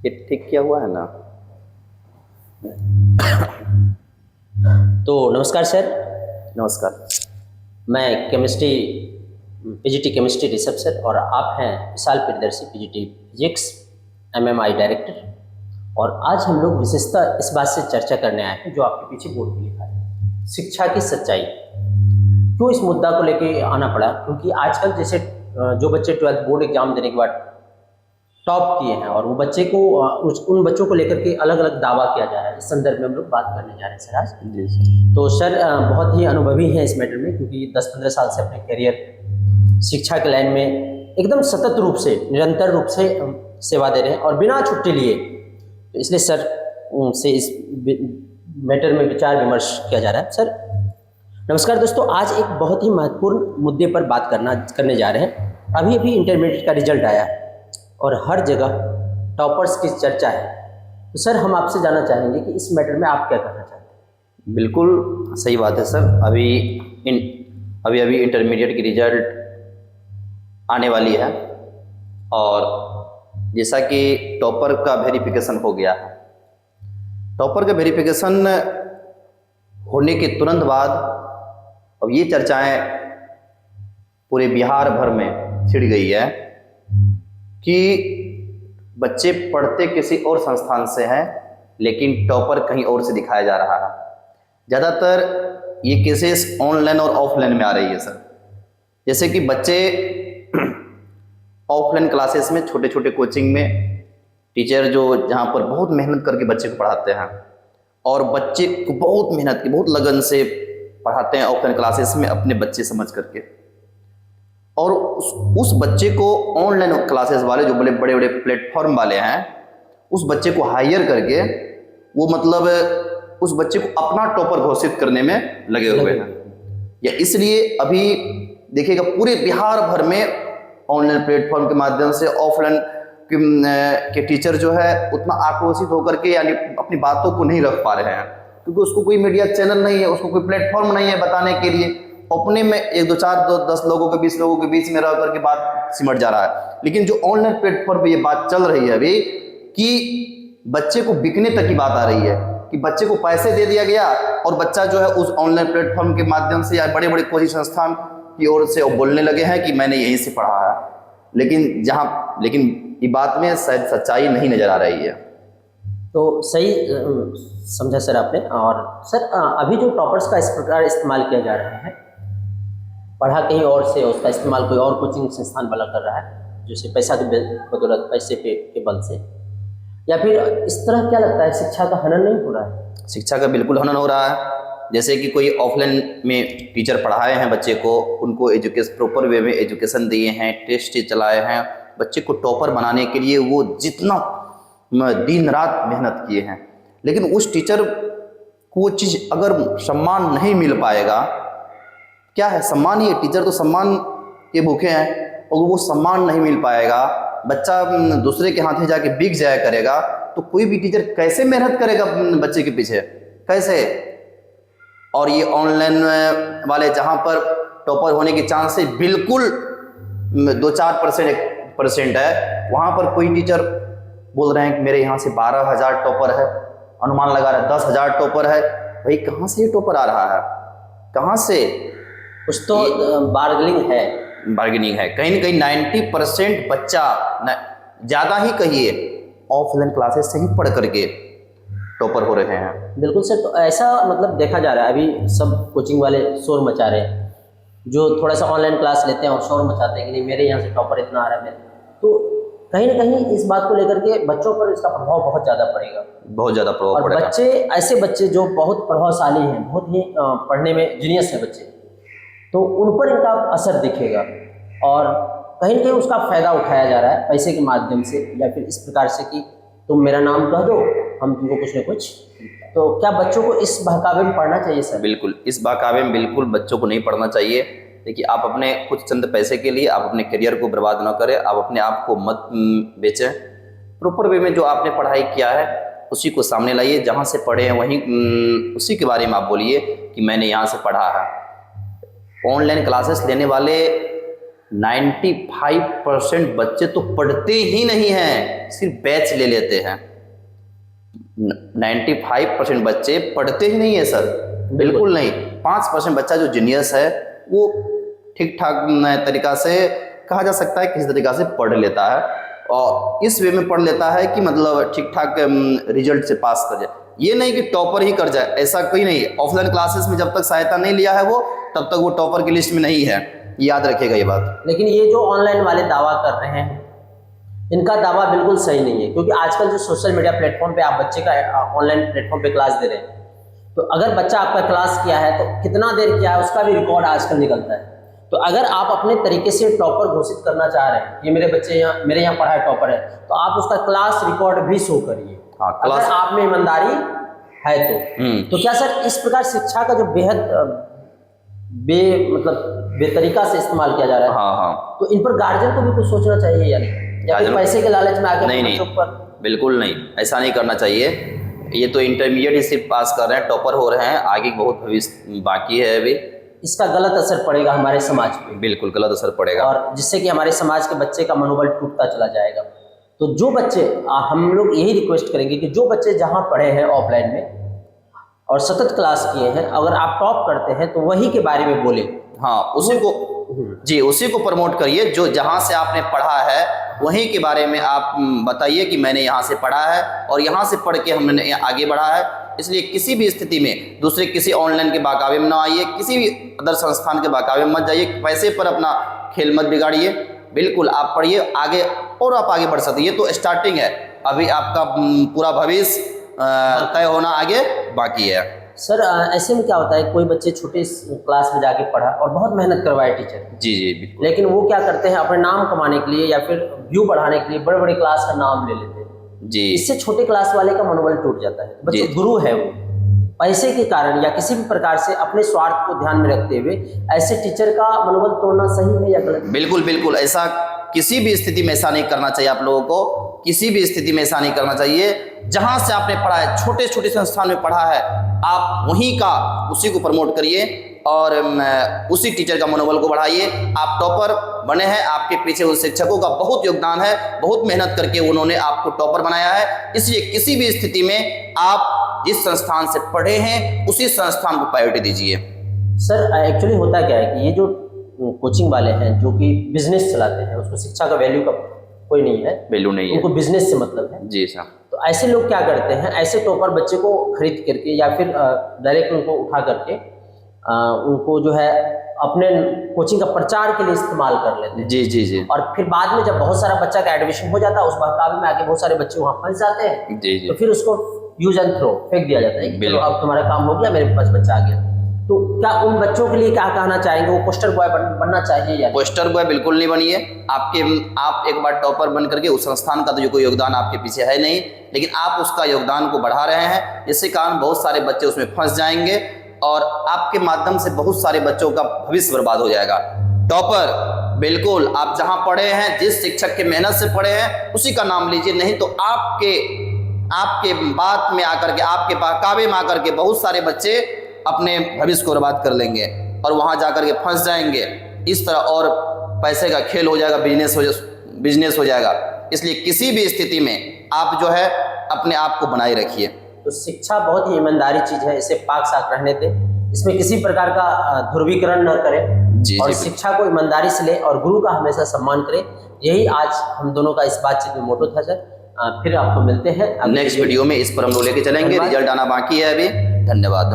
ये ठीक किया हुआ है ना? तो नमस्कार सर। नमस्कार। मैं chemistry PGT chemistry Rishabh sir और आप हैं Vishal Priyadarshi PGT physics MMI director. और आज हम लोग विशेषतः इस बात से चर्चा करने आए हैं जो आपके पीछे बोर्ड पे लिखा है, शिक्षा की सच्चाई। क्यों इस मुद्दा को लेके आना पड़ा? क्योंकि आजकल जैसे जो बच्चे 12th बोर्ड एग्जाम देने के बाद टॉप किए हैं और वो बच्चे को उन बच्चों को लेकर के अलग अलग दावा किया जा रहा है, इस संदर्भ में हम लोग बात करने जा रहे हैं सर आज। जी सर। तो सर बहुत ही अनुभवी हैं इस मैटर में, क्योंकि 10-15 साल से अपने करियर शिक्षा के लाइन में एकदम सतत रूप से निरंतर रूप से सेवा दे रहे हैं और बिना छुट्टी लिए। तो इसलिए सर से इस मैटर में विचार विमर्श किया जा रहा है। सर नमस्कार दोस्तों, आज एक बहुत ही महत्वपूर्ण मुद्दे पर बात करने जा रहे हैं। अभी अभी इंटरमीडिएट का रिजल्ट आया और हर जगह टॉपर्स की चर्चा है। तो सर हम आपसे जानना चाहेंगे कि इस मैटर में आप क्या करना चाहते हैं? बिल्कुल सही बात है सर। अभी इंटरमीडिएट की रिजल्ट आने वाली है और जैसा कि टॉपर का वेरिफिकेशन हो गया है, टॉपर का वेरिफिकेशन होने के तुरंत बाद अब ये चर्चाएं पूरे बिहार भर में छिड़ गई है कि बच्चे पढ़ते किसी और संस्थान से हैं लेकिन टॉपर कहीं और से दिखाया जा रहा है। ज़्यादातर ये केसेस ऑनलाइन और ऑफलाइन में आ रही है सर। जैसे कि बच्चे ऑफलाइन क्लासेस में छोटे छोटे कोचिंग में टीचर जो जहाँ पर बहुत मेहनत करके बच्चे को पढ़ाते हैं और बच्चे को बहुत मेहनत की बहुत लगन से पढ़ाते हैं ऑफलाइन क्लासेस में अपने बच्चे समझ करके, और उस बच्चे को ऑनलाइन क्लासेस वाले जो बड़े बड़े प्लेटफॉर्म वाले हैं उस बच्चे को हायर करके वो मतलब उस बच्चे को अपना टॉपर घोषित करने में लगे हुए हैं। या इसलिए अभी देखिएगा पूरे बिहार भर में ऑनलाइन प्लेटफॉर्म के माध्यम से ऑफलाइन के टीचर जो है उतना आक्रोशित होकर के यानी अपनी बातों को नहीं रख पा रहे हैं, क्योंकि उसको कोई मीडिया चैनल नहीं है, उसको कोई प्लेटफॉर्म नहीं है बताने के लिए। अपने में 1-2-4-10 लोगों के 20 लोगों के बीच में रह करके बात सिमट जा रहा है। लेकिन जो ऑनलाइन प्लेटफॉर्म पे ये बात चल रही है अभी कि बच्चे को बिकने तक की बात आ रही है कि बच्चे को पैसे दे दिया गया और बच्चा जो है उस ऑनलाइन प्लेटफॉर्म के माध्यम से या बड़े बड़े कोचिंग संस्थान की ओर से बोलने लगे हैं कि मैंने यहीं से पढ़ा है। लेकिन ये बात में शायद सच्चाई नहीं नजर आ रही है। तो सही समझा सर आपने। और सर अभी जो टॉपर्स का इस प्रकार इस्तेमाल किया जा रहा है, पढ़ा कहीं और से उसका इस्तेमाल कोई और कोचिंग संस्थान वाला कर रहा है, जैसे पैसा की बदौलत पैसे के बल से, या फिर इस तरह क्या लगता है शिक्षा का हनन नहीं हो रहा है? शिक्षा का बिल्कुल हनन हो रहा है। जैसे कि कोई ऑफलाइन में टीचर पढ़ाए हैं बच्चे को, उनको प्रॉपर वे में एजुकेशन दिए हैं, टेस्ट चलाए हैं, बच्चे को टॉपर बनाने के लिए वो जितना दिन रात मेहनत किए हैं, लेकिन उस टीचर को वो चीज़ अगर सम्मान नहीं मिल पाएगा, क्या है सम्मान ही है, टीचर तो सम्मान के भूखे हैं, और वो सम्मान नहीं मिल पाएगा, बच्चा दूसरे के हाथ में जाके बिक जाया करेगा, तो कोई भी टीचर कैसे मेहनत करेगा बच्चे के पीछे, कैसे? और ये ऑनलाइन वाले जहाँ पर टॉपर होने की चांस बिल्कुल 2-4% है, वहाँ पर कोई टीचर बोल रहे हैं कि मेरे यहाँ से 12,000 टॉपर है, अनुमान लगा रहा है 10,000 टॉपर है। भाई कहाँ से ये टॉपर आ रहा है, कहाँ से? कुछ तो बार्गेनिंग है कहीं ना कहीं। 90% बच्चा ज़्यादा ही कहिए ऑफलाइन क्लासेस से ही पढ़ करके टॉपर हो रहे हैं। बिल्कुल सर। तो ऐसा मतलब देखा जा रहा है अभी सब कोचिंग वाले शोर मचा रहे हैं, जो थोड़ा सा ऑनलाइन क्लास लेते हैं और शोर मचाते हैं कि नहीं मेरे यहाँ से टॉपर इतना आ रहा है मेरे। तो कहीं ना कहीं इस बात को लेकर के बच्चों पर इसका प्रभाव बहुत ज़्यादा पड़ेगा, बहुत ज़्यादा प्रभाव पड़ेगा। बच्चे ऐसे बच्चे जो बहुत प्रभावशाली हैं, बहुत ही पढ़ने में जीनियस है बच्चे, तो उन पर इनका असर दिखेगा और कहीं ना कहीं उसका फ़ायदा उठाया जा रहा है पैसे के माध्यम से, या फिर इस प्रकार से कि तुम मेरा नाम कह दो हम तुमको कुछ न कुछ। तो क्या बच्चों को इस बहकावे में पढ़ना चाहिए सर? बिल्कुल, इस बहकावे में बिल्कुल बच्चों को नहीं पढ़ना चाहिए। देखिए आप अपने कुछ चंद पैसे के लिए आप अपने करियर को बर्बाद ना करें, आप अपने आप को मत बेचें। प्रॉपर वे में जो आपने पढ़ाई किया है उसी को सामने लाइए, जहाँ से पढ़े हैं वहीं उसी के बारे में आप बोलिए कि मैंने यहाँ से पढ़ा है। ऑनलाइन क्लासेस लेने वाले 95% बच्चे तो पढ़ते ही नहीं हैं, सिर्फ बैच ले लेते हैं। 95% बच्चे पढ़ते ही नहीं है सर, बिल्कुल नहीं। 5% बच्चा जो जीनियस है वो ठीक ठाक तरीका से कहा जा सकता है, किसी तरीका से पढ़ लेता है और इस वे में पढ़ लेता है कि मतलब ठीक ठाक रिजल्ट से पास कर जाए। ये नहीं कि टॉपर ही कर जाए, ऐसा कोई नहीं। ऑफलाइन क्लासेस में जब तक सहायता नहीं लिया है वो, तब तक वो टॉपर की लिस्ट में नहीं है, याद रखिएगा ये बात। लेकिन ये जो ऑनलाइन वाले दावा कर रहे हैं, इनका दावा बिल्कुल सही नहीं है, क्योंकि आजकल जो सोशल मीडिया प्लेटफॉर्म पे आप बच्चे का ऑनलाइन प्लेटफॉर्म पे क्लास दे रहे हैं, तो अगर बच्चा आपका क्लास किया है तो कितना देर किया है उसका भी रिकॉर्ड आजकल निकलता है। तो अगर आप अपने तरीके से टॉपर घोषित करना चाह रहे हैं, ये मेरे बच्चे मेरे यहाँ पढ़ा है टॉपर है, तो आप उसका क्लास रिकॉर्ड भी शो करिए। अगर आप में ईमानदारी है तो क्या सर इस प्रकार शिक्षा का जो बेहद बेतरीका से इस्तेमाल किया जा रहा है, हाँ, तो इन पर गार्जियन को भी कुछ सोचना चाहिए या नहीं, या फिर पैसे के लालच में आके नहीं, बिल्कुल नहीं, ऐसा नहीं करना चाहिए। ये तो इंटरमीडिएट ही सिर्फ पास कर रहे हैं, टॉपर हो रहे हैं, आगे बहुत भविष्य बाकी है अभी। इसका गलत असर पड़ेगा हमारे समाज पे, बिल्कुल गलत असर पड़ेगा, और जिससे कि हमारे समाज के बच्चे का मनोबल टूटता चला जाएगा। तो जो बच्चे, हम लोग यही रिक्वेस्ट करेंगे कि जो बच्चे जहाँ पढ़े हैं ऑफलाइन में और सतत क्लास किए हैं, अगर आप टॉप करते हैं तो वही के बारे में बोले। हाँ, उसी को जी, उसी को प्रमोट करिए। जो जहाँ से आपने पढ़ा है वहीं के बारे में आप बताइए कि मैंने यहाँ से पढ़ा है और यहाँ से पढ़ के हमने आगे बढ़ा है। इसलिए किसी भी स्थिति में दूसरे किसी ऑनलाइन के बहकावे में ना आइए, किसी भी अदर संस्थान के बहकावे में मत जाइए, पैसे पर अपना खेल मत बिगाड़िए। बिल्कुल आप पढ़िए आगे और आप आगे बढ़ सकते हैं। ये तो स्टार्टिंग है, अभी आपका पूरा भविष्य तय होना आगे बाकी है। सर ऐसे में क्या होता है, कोई बच्चे छोटे क्लास में जाके पढ़ा और बहुत मेहनत करवाए टीचर, जी बिल्कुल, लेकिन वो क्या करते हैं, अपने नाम कमाने के लिए या फिर व्यू बढ़ाने के लिए बड़े बड़े क्लास का नाम ले लेते हैं जी। इससे छोटे क्लास वाले का मनोबल टूट जाता है। बच्चे गुरु है वो, पैसे के कारण या किसी भी प्रकार से अपने स्वार्थ को ध्यान में रखते हुए ऐसे टीचर का मनोबल तोड़ना सही है या गलत? बिल्कुल बिल्कुल, ऐसा किसी भी स्थिति में ऐसा नहीं करना चाहिए। आप लोगों को किसी भी स्थिति में ऐसा नहीं करना चाहिए। जहां से आपने पढ़ा है, छोटे छोटे संस्थान में पढ़ा है, आप वहीं का उसी को प्रमोट करिए और उसी टीचर का मनोबल को बढ़ाइए। आप टॉपर बने हैं, आपके पीछे उन शिक्षकों का बहुत योगदान है, बहुत मेहनत करके उन्होंने आपको टॉपर बनाया है। इसलिए किसी भी स्थिति में आप जिस संस्थान से पढ़े हैं उसी संस्थान को प्रायोरिटी दीजिए। सर एक्चुअली होता क्या है कि ये जो कोचिंग वाले हैं जो कि बिजनेस चलाते हैं, उसको शिक्षा का वैल्यू का कोई नहीं है, वैल्यू नहीं है, उनको बिजनेस से मतलब है। जी सर। तो ऐसे लोग क्या करते हैं, ऐसे टॉपर बच्चे को खरीद करके या फिर डायरेक्ट उनको उठा करके उनको जो है अपने कोचिंग का प्रचार के लिए इस्तेमाल कर लेते हैं। जी। और फिर बाद में जब बहुत सारा बच्चा का एडमिशन हो जाता है, उस बहकावे में आके बहुत सारे बच्चे वहाँ फंस जाते हैं। जी। तो फिर उसको यूज एंड थ्रो फेंक दिया जाता है कि चलो अब तुम्हारा काम हो गया, मेरे पास बच्चा आ गया। तो क्या उन बच्चों के लिए क्या कहना चाहेंगे, वो पोस्टर बॉय बनना चाहिए या? पोस्टर बॉय बिल्कुल नहीं बनिए। आप एक बार टॉपर बन करके उस संस्थान का तो जो कोई योगदान आपके पीछे है नहीं, लेकिन आप उसका योगदान को बढ़ा रहे हैं, जिसके कारण बहुत सारे बच्चे उसमें फंस जाएंगे और आपके माध्यम से बहुत सारे बच्चों का भविष्य बर्बाद हो जाएगा। टॉपर बिल्कुल आप जहां पढ़े हैं, जिस शिक्षक के मेहनत से पढ़े हैं उसी का नाम लीजिए, नहीं तो आपके बात में आकर के, आपके बहकावे में आकर के बहुत सारे बच्चे अपने भविष्य को बर्बाद कर लेंगे और वहां जाकर के फंस जाएंगे। इस तरह और पैसे का खेल हो जाएगा, बिजनेस हो जाएगा। इसलिए किसी भी स्थिति में आप जो है अपने आप को बनाए रखिए। तो शिक्षा बहुत ही ईमानदारी चीज है, इसे पाक साफ रहने दें, इसमें किसी प्रकार का ध्रुवीकरण न करें और शिक्षा को ईमानदारी से लें और गुरु का हमेशा सम्मान करें। यही आज हम दोनों का इस बातचीत में मोटो था सर। फिर आपको मिलते हैं नेक्स्ट वीडियो में। इस पर हम लोग लेके चलेंगे, रिजल्ट आना बाकी है अभी। धन्यवाद।